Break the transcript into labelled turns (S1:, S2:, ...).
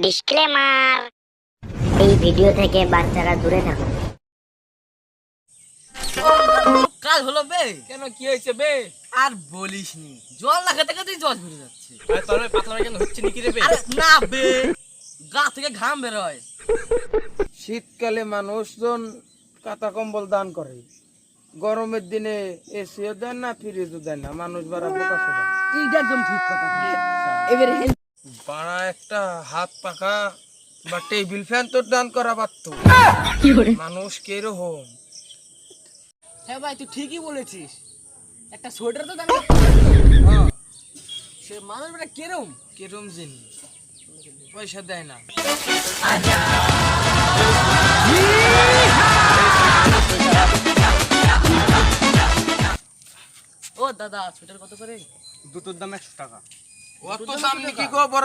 S1: Disclaimer, এই video থেকে বাচ্চারা দূরে থাকুন।
S2: কাজ হলো বে?
S3: কেন কি হয়েছে বে?
S2: আর বলিস নি, জল না খেতে খেতেই জল বেরিয়ে যাচ্ছে।
S3: তোর পাতলা কেন হচ্ছে নাকি রে বে?
S2: আরে না বে, গা থেকে ঘাম বেরোয়।
S4: শীতকালে মানুষজন কাঁথা কম্বল দান করে, গরমের দিনে এসিও দেন না, ফ্রিজও দেন না, মানুষ বাড়াবো কাছে।
S2: এইটা একদম ঠিক কথা। এবারে
S4: বাড়া একটা হাত পাখা বা টেবিল ফ্যান তো দান করা পারতো। মানুষ কিরকম?
S2: হ্যাঁ ভাই, তুই ঠিকই বলেছিস, একটা সোয়েটার তো দাম।
S4: হ্যাঁ,
S2: সে মানুষ বেটা কেরম
S4: কিরম জিনিস পয়সা দেয় না।
S2: ও দাদা, সোয়েটার কত করে?
S3: দুটোর দাম 100 টাকা।
S4: অত দাম নাকি গো বড়